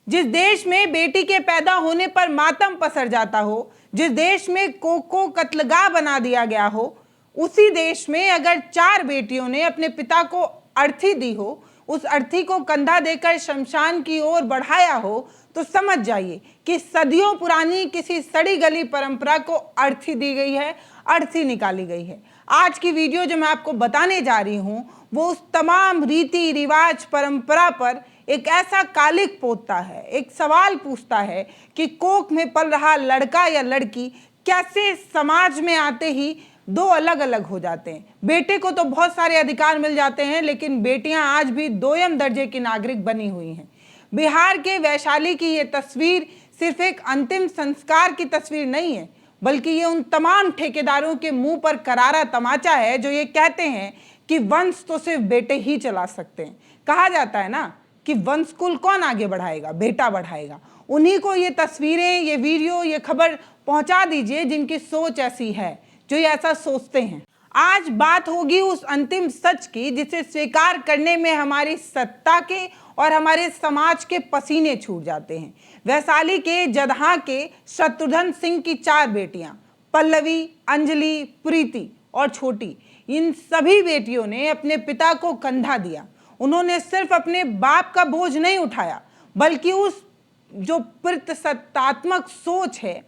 जिस देश में बेटी के पैदा होने पर मातम पसर जाता हो, जिस देश में कोख को कत्लगाह बना दिया गया हो, उसी देश में अगर 4 बेटियों ने अपने पिता को अर्थी दी हो, उस अर्थी को कंधा देकर शमशान की ओर बढ़ाया हो, तो समझ जाइए कि सदियों पुरानी किसी सड़ी गली परंपरा को अर्थी दी गई है, अर्थी निकाली गई है। आज की वीडियो जो मैं आपको बताने जा रही हूं, वो उस तमाम रीति रिवाज परंपरा पर एक ऐसा कालिक पोतता है, एक सवाल पूछता है कि कोख में पल रहा लड़का या लड़की कैसे समाज में आते ही 2 अलग अलग हो जाते हैं। बेटे को तो बहुत सारे अधिकार मिल जाते हैं, लेकिन बेटियां आज भी दोयम दर्जे की नागरिक बनी हुई हैं। बिहार के वैशाली की ये तस्वीर सिर्फ एक अंतिम संस्कार की तस्वीर नहीं है, बल्कि ये उन तमाम ठेकेदारों के मुंह पर करारा तमाचा है जो ये कहते हैं कि वंश तो सिर्फ बेटे ही चला सकते हैं। कहा जाता है ना कि वंश कुल कौन आगे बढ़ाएगा, बेटा बढ़ाएगा। उन्हीं को ये तस्वीरें, ये वीडियो, ये खबर पहुंचा दीजिए जिनकी सोच ऐसी है, जो ये ऐसा सोचते हैं। आज बात होगी उस अंतिम सच की जिसे स्वीकार करने में हमारी सत्ता के और हमारे समाज के पसीने छूट जाते हैं। वैशाली के जदहा के शत्रुघ्न सिंह की 4 बेटियां, पल्लवी, अंजलि, प्रीति और छोटी, इन सभी बेटियों ने अपने पिता को कंधा दिया। उन्होंने सिर्फ अपने बाप का बोझ नहीं उठाया, बल्कि उस जो प्रतिसत्तात्मक सोच है,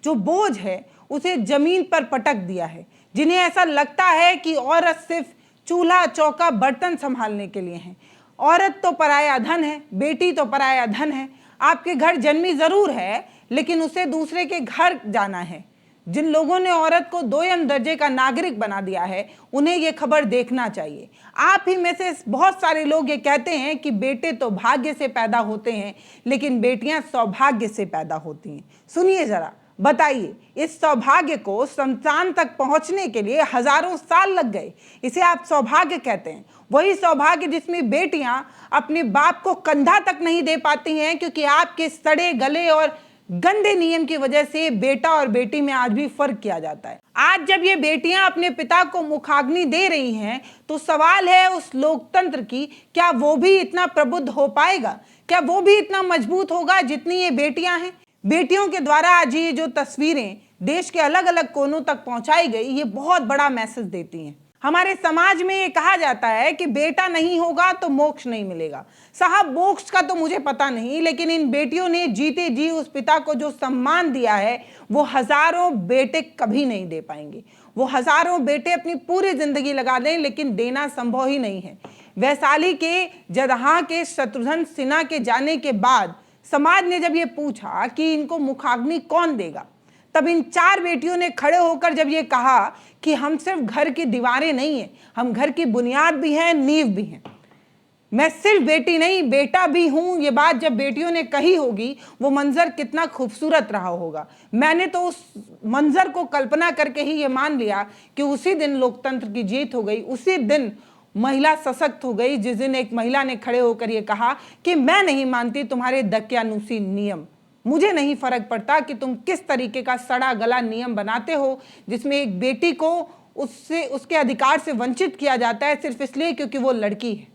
जो बोझ है, उसे जमीन पर पटक दिया है। जिन्हें ऐसा लगता है कि औरत सिर्फ चूल्हा चौका बर्तन संभालने के लिए है। औरत तो पराया धन है, बेटी तो पराया धन है। आपके घर जन्मी जरूर है, लेकिन उसे दूसरे के घर जाना है। जिन लोगों ने औरत को दोयम दर्जे का नागरिक बना दिया है, उन्हें यह खबर देखना चाहिए। आप ही में से बहुत सारे लोग ये कहते हैं कि बेटे तो भाग्य से पैदा होते हैं, लेकिन बेटियां सौभाग्य से पैदा होती हैं। सुनिए जरा, बताइए, इस सौभाग्य को शमशान तक पहुंचने के लिए हजारों साल लग गए, इसे आप सौभाग्य कहते हैं। वही सौभाग्य जिसमें बेटियां अपने बाप को कंधा तक नहीं दे पाती हैं, क्योंकि आपके सड़े गले और गंदे नियम की वजह से बेटा और बेटी में आज भी फर्क किया जाता है। आज जब ये बेटियां अपने पिता को मुखाग्नि दे रही हैं, तो सवाल है उस लोकतंत्र की, क्या वो भी इतना प्रबुद्ध हो पाएगा? क्या वो भी इतना मजबूत होगा जितनी ये बेटियां हैं? बेटियों के द्वारा आज ये जो तस्वीरें देश के अलग अलग कोनों तक पहुंचाई गई, ये बहुत बड़ा मैसेज देती हैं। हमारे समाज में ये कहा जाता है कि बेटा नहीं होगा तो मोक्ष नहीं मिलेगा। साहब, मोक्ष का तो मुझे पता नहीं, लेकिन इन बेटियों ने जीते जी उस पिता को जो सम्मान दिया है, वो हजारों बेटे कभी नहीं दे पाएंगे। वो हजारों बेटे अपनी पूरी जिंदगी लगा दें, लेकिन देना संभव ही नहीं है। वैशाली के जदहा के शत्रुघ्न सिन्हा के जाने के बाद समाज ने जब ये पूछा कि इनको मुखाग्नि कौन देगा, तब इन 4 बेटियों ने खड़े होकर जब ये कहा कि हम सिर्फ घर की दीवारें नहीं हैं, हम घर की बुनियाद भी हैं, नींव भी हैं। मैं सिर्फ बेटी नहीं, बेटा भी हूं। ये बात जब बेटियों ने कही होगी, वो मंजर कितना खूबसूरत रहा होगा। मैंने तो उस मंजर को कल्पना करके ही ये मान लिया कि उसी दिन लोकतंत्र की जीत हो गई, उसी दिन महिला सशक्त हो गई, जिस दिन एक महिला ने खड़े होकर ये कहा कि मैं नहीं मानती तुम्हारे दकियानूसी नियम। मुझे नहीं फर्क पड़ता कि तुम किस तरीके का सड़ा गला नियम बनाते हो, जिसमें एक बेटी को उससे उसके अधिकार से वंचित किया जाता है सिर्फ इसलिए क्योंकि वो लड़की है।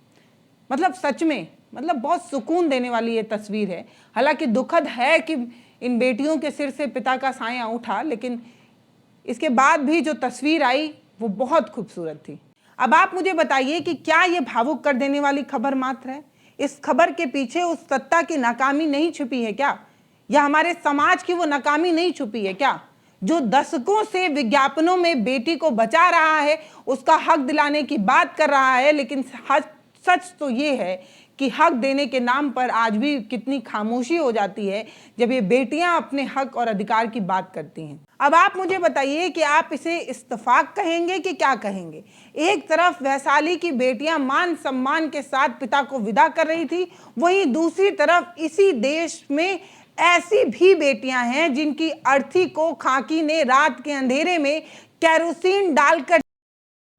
मतलब सच में, बहुत सुकून देने वाली ये तस्वीर है। हालांकि दुखद है कि इन बेटियों के सिर से पिता का साया उठा, लेकिन इसके बाद भी जो तस्वीर आई वो बहुत खूबसूरत थी। अब आप मुझे बताइए कि क्या ये भावुक कर देने वाली खबर मात्र है? इस खबर के पीछे उस सत्ता की नाकामी नहीं छुपी है क्या? या हमारे समाज की वो नाकामी नहीं छुपी है क्या, जो दशकों से विज्ञापनों में बेटी को बचा रहा है, उसका हक दिलाने की बात कर रहा है, लेकिन सच तो ये है कि हक देने के नाम पर आज भी कितनी खामोशी हो जाती है जब ये बेटियां अपने हक और अधिकार की बात करती हैं। अब आप मुझे बताइए कि आप इसे इत्तेफाक कहेंगे कि क्या कहेंगे? एक तरफ वैशाली की बेटियां मान सम्मान के साथ पिता को विदा कर रही थी, वहीं दूसरी तरफ इसी देश में ऐसी भी बेटियां हैं जिनकी अर्थी को खाकी ने रात के अंधेरे में केरोसिन डालकर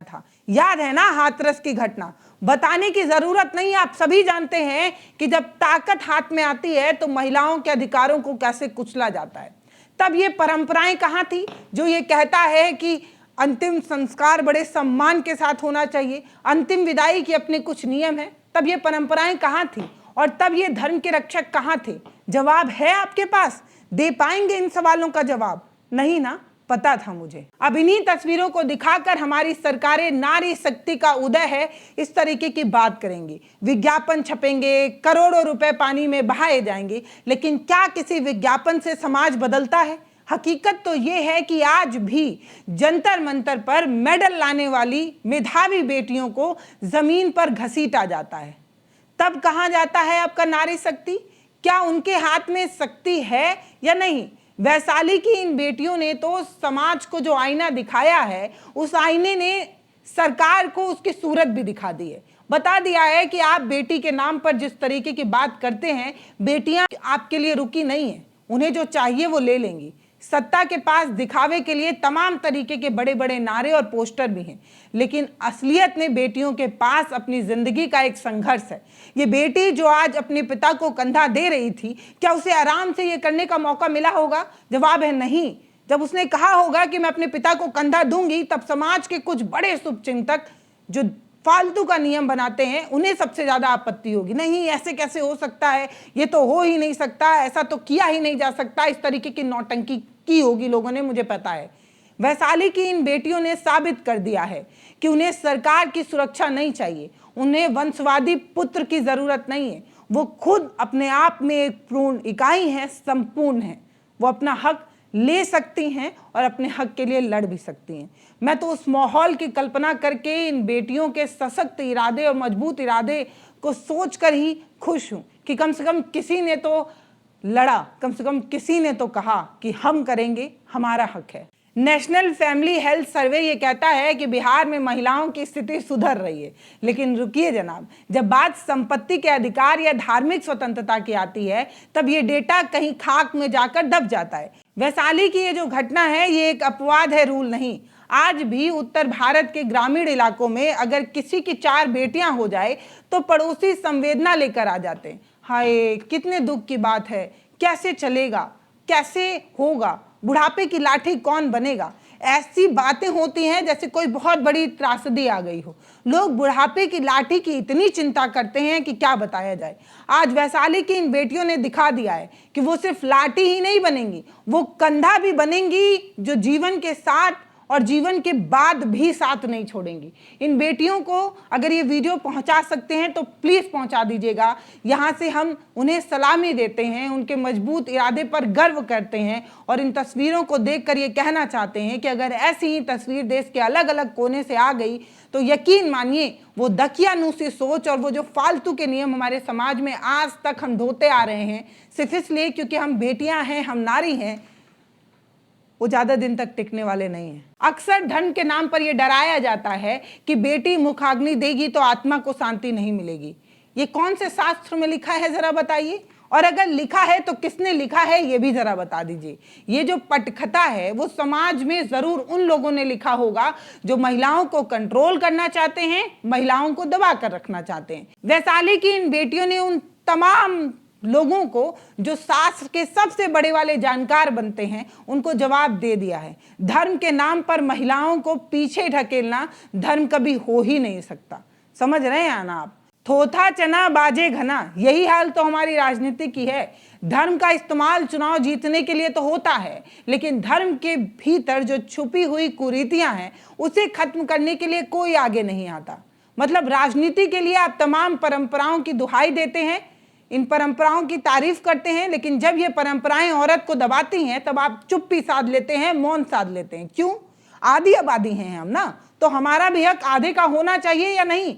था। याद है ना हाथरस की घटना? बताने की जरूरत नहीं, आप सभी जानते हैं कि जब ताकत हाथ में आती है तो महिलाओं के अधिकारों को कैसे कुचला जाता है। तब ये परंपराएं कहाँ थी जो ये कहता है कि अंतिम संस्कार बड़े सम्मान के साथ होना चाहिए, अंतिम विदाई के अपने कुछ नियम हैं? तब ये परंपराएं कहाँ थी? और तब ये धर्म के रक्षक कहाँ थे? जवाब है आपके पास? दे पाएंगे इन सवालों का जवाब? नहीं ना, पता था मुझे। अब इन्हीं तस्वीरों को दिखाकर हमारी सरकारें नारी शक्ति का उदय है इस तरीके की बात करेंगी, विज्ञापन छपेंगे, करोड़ों रुपए पानी में बहाए जाएंगे, लेकिन क्या किसी विज्ञापन से समाज बदलता है? हकीकत तो ये है कि आज भी जंतर मंतर पर मेडल लाने वाली मेधावी बेटियों को जमीन पर घसीटा जाता है। तब कहाँ जाता है आपका नारी शक्ति? क्या उनके हाथ में शक्ति है या नहीं? वैशाली की इन बेटियों ने तो समाज को जो आईना दिखाया है, उस आईने ने सरकार को उसकी सूरत भी दिखा दी है। बता दिया है कि आप बेटी के नाम पर जिस तरीके की बात करते हैं, बेटियां आपके लिए रुकी नहीं है, उन्हें जो चाहिए वो ले लेंगी। सत्ता के पास दिखावे के लिए तमाम तरीके के बड़े बड़े नारे और पोस्टर भी हैं, लेकिन असलियत में बेटियों के पास अपनी जिंदगी का एक संघर्ष है। ये बेटी जो आज अपने पिता को कंधा दे रही थी, क्या उसे आराम से ये करने का मौका मिला होगा? जवाब है नहीं। जब उसने कहा होगा कि मैं अपने पिता को कंधा दूंगी, तब समाज के कुछ बड़े शुभचिंतक जो फालतू का नियम बनाते हैं, उन्हें सबसे ज्यादा आपत्ति होगी। नहीं, ऐसे कैसे हो सकता है, ये तो हो ही नहीं सकता, ऐसा तो किया ही नहीं जा सकता, इस तरीके की नौटंकी की होगी लोगों ने, मुझे पता है। वैशाली की इन बेटियों ने साबित कर दिया है कि उन्हें सरकार की सुरक्षा नहीं चाहिए, उन्हें वंशवादी पुत्र की जरूरत नहीं है। वो खुद अपने आप में एक पूर्ण इकाई है, संपूर्ण है। वो अपना हक ले सकती हैं और अपने हक के लिए लड़ भी सकती हैं। मैं तो उस माहौल की कल्पना करके इन बेटियों के सशक्त इरादे और मजबूत इरादे को सोचकर ही खुश हूं कि कम से कम किसी ने तो लड़ा, कम से कम किसी ने तो कहा कि हम करेंगे, हमारा हक है। नेशनल फैमिली हेल्थ सर्वे ये कहता है कि बिहार में महिलाओं की स्थिति सुधर रही है, लेकिन रुकिए जनाब, जब बात संपत्ति के अधिकार या धार्मिक स्वतंत्रता की आती है, तब ये डेटा कहीं खाक में जाकर दब जाता है। वैशाली की ये जो घटना है, ये एक अपवाद है, रूल नहीं। आज भी उत्तर भारत के ग्रामीण इलाकों में अगर किसी की 4 बेटियां हो जाए तो पड़ोसी संवेदना लेकर आ जाते हैं। हाय, कितने दुख की बात है, कैसे चलेगा, कैसे होगा, बुढ़ापे की लाठी कौन बनेगा? ऐसी बातें होती हैं जैसे कोई बहुत बड़ी त्रासदी आ गई हो। लोग बुढ़ापे की लाठी की इतनी चिंता करते हैं कि क्या बताया जाए। आज वैशाली की इन बेटियों ने दिखा दिया है कि वो सिर्फ लाठी ही नहीं बनेंगी, वो कंधा भी बनेंगी जो जीवन के साथ और जीवन के बाद भी साथ नहीं छोड़ेंगी। इन बेटियों को अगर ये वीडियो पहुंचा सकते हैं तो प्लीज़ पहुंचा दीजिएगा। यहाँ से हम उन्हें सलामी देते हैं, उनके मजबूत इरादे पर गर्व करते हैं और इन तस्वीरों को देखकर ये कहना चाहते हैं कि अगर ऐसी ही तस्वीर देश के अलग अलग कोने से आ गई तो यकीन मानिए वो दकियानूसी सोच और वो जो फालतू के नियम हमारे समाज में आज तक हम ढोते आ रहे हैं सिर्फ इसलिए क्योंकि हम बेटियां हैं, हम नारी हैं, वो ज्यादा दिन तक टिकने वाले नहीं हैं। अक्सर धर्म के नाम पर यह डराया जाता है कि बेटी मुखाग्नि देगी तो आत्मा को शांति नहीं मिलेगी। ये कौन से शास्त्र में लिखा है जरा बताइए, और अगर लिखा है तो किसने लिखा है ये भी जरा बता दीजिए। ये जो पटकथा है वो समाज में जरूर उन लोगों ने लिखा होगा जो महिलाओं को कंट्रोल करना चाहते हैं, महिलाओं को दबा कर रखना चाहते हैं। वैशाली की इन बेटियों ने उन तमाम लोगों को जो शास्त्र के सबसे बड़े वाले जानकार बनते हैं उनको जवाब दे दिया है। धर्म के नाम पर महिलाओं को पीछे ढकेलना धर्म कभी हो ही नहीं सकता। समझ रहे हैं ना आप? थोथा चना बाजे घना, यही हाल तो हमारी राजनीति की है। धर्म का इस्तेमाल चुनाव जीतने के लिए तो होता है, लेकिन धर्म के भीतर जो छुपी हुई कुरीतियां हैं उसे खत्म करने के लिए कोई आगे नहीं आता। मतलब राजनीति के लिए आप तमाम परंपराओं की दुहाई देते हैं, इन परंपराओं की तारीफ करते हैं, लेकिन जब ये परंपराएं औरत को दबाती हैं तब आप चुप्पी साध लेते हैं, मौन साध लेते हैं। क्यों? आधी आबादी हैं हम ना, तो हमारा भी हक आधे का होना चाहिए या नहीं?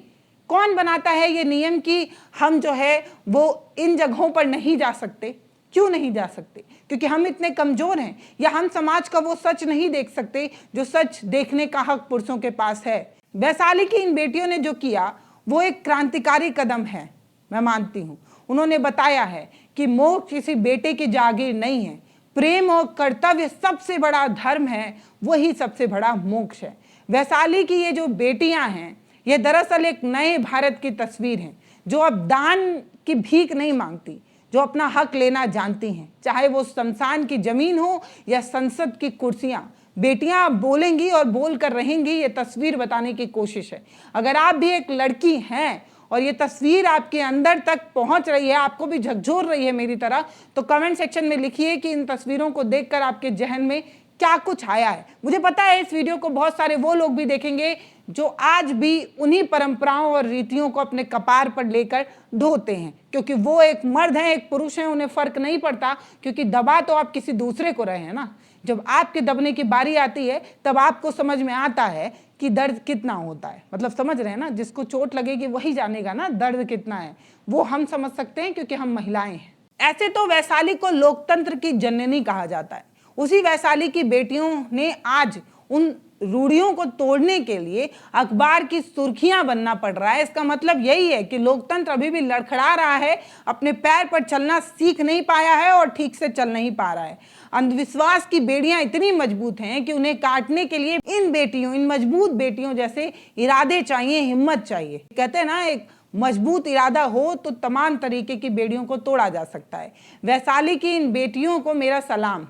कौन बनाता है ये नियम कि हम जो है वो इन जगहों पर नहीं जा सकते? क्यों नहीं जा सकते? क्योंकि हम इतने कमजोर हैं, या हम समाज का वो सच नहीं देख सकते जो सच देखने का हक पुरुषों के पास है। वैशाली की इन बेटियों ने जो किया वो एक क्रांतिकारी कदम है, मैं मानती हूँ। उन्होंने बताया है कि मोक्ष किसी बेटे की जागीर नहीं है, प्रेम और कर्तव्य सबसे बड़ा धर्म है, वही सबसे बड़ा मोक्ष है। वैशाली की ये जो बेटियां हैं ये दरअसल एक नए भारत की तस्वीर है जो अब दान की भीख नहीं मांगती, जो अपना हक लेना जानती हैं, चाहे वो शमशान की जमीन हो या संसद की कुर्सियां। बेटियां अब बोलेंगी और बोल कर रहेंगी, ये तस्वीर बताने की कोशिश है। अगर आप भी एक लड़की हैं और ये तस्वीर आपके अंदर तक पहुंच रही है, आपको भी झकझोर रही है मेरी तरह, तो कमेंट सेक्शन में लिखिए कि इन तस्वीरों को देखकर आपके जहन में क्या कुछ आया है। मुझे पता है इस वीडियो को बहुत सारे वो लोग भी देखेंगे जो आज भी उन्हीं परंपराओं और रीतियों को अपने कपार पर लेकर ढोते हैं, क्योंकि वो एक मर्द हैं, एक पुरुष हैं, उन्हें फर्क नहीं पड़ता, क्योंकि दबा तो आप किसी दूसरे को रहे हैं ना। जब आपके दबने की बारी आती है तब आपको समझ में आता है कि दर्द कितना होता है। मतलब समझ रहे हैं ना, जिसको चोट लगेगी वही जानेगा ना दर्द कितना है। वो हम समझ सकते हैं क्योंकि हम महिलाएं हैं। ऐसे तो वैशाली को लोकतंत्र की जननी कहा जाता है। उसी वैशाली की बेटियों ने आज उन रूढ़ियों को तोड़ने के लिए अखबार की सुर्खियां बनना पड़ रहा है। इसका मतलब यही है कि लोकतंत्र अभी भी लड़खड़ा रहा है, अपने पैर पर चलना सीख नहीं पाया है और ठीक से चल नहीं पा रहा है। अंधविश्वास की बेड़ियां इतनी मजबूत हैं कि उन्हें काटने के लिए इन मजबूत बेटियों जैसे इरादे चाहिए, हिम्मत चाहिए। कहते हैं ना, एक मजबूत इरादा हो तो तमाम तरीके की बेड़ियों को तोड़ा जा सकता है। वैशाली की इन बेटियों को मेरा सलाम,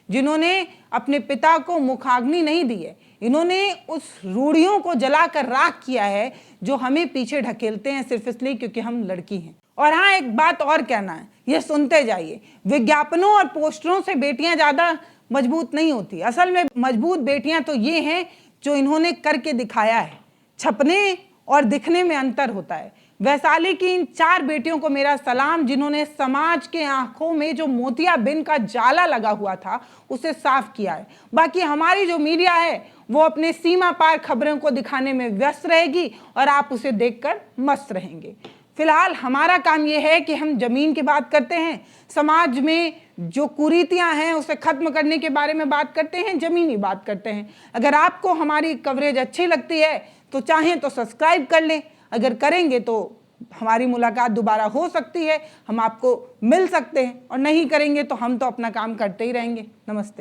जिन्होंने अपने पिता को मुखाग्नि नहीं दी है। इन्होंने उस रूढ़ियों को जलाकर राख किया है जो हमें पीछे ढकेलते हैं सिर्फ इसलिए क्योंकि हम लड़की हैं। और हाँ, एक बात और कहना है, ये सुनते जाइए। विज्ञापनों और पोस्टरों से बेटियां ज्यादा मजबूत नहीं होती। असल में मजबूत बेटियां तो ये हैं जो इन्होंने करके दिखाया है। छपने और दिखने में अंतर होता है। वैशाली की इन 4 बेटियों को मेरा सलाम, जिन्होंने समाज के आंखों में जो मोतियाबिंद का जाला लगा हुआ था उसे साफ किया है। बाकी हमारी जो मीडिया है वो अपने सीमा पार खबरों को दिखाने में व्यस्त रहेगी और आप उसे देखकर मस्त रहेंगे। फिलहाल हमारा काम यह है कि हम जमीन की बात करते हैं, समाज में जो कुरीतियां हैं उसे खत्म करने के बारे में बात करते हैं, जमीनी बात करते हैं। अगर आपको हमारी कवरेज अच्छी लगती है तो चाहें तो सब्सक्राइब कर लें। अगर करेंगे तो हमारी मुलाकात दोबारा हो सकती है, हम आपको मिल सकते हैं, और नहीं करेंगे तो हम तो अपना काम करते ही रहेंगे। नमस्ते।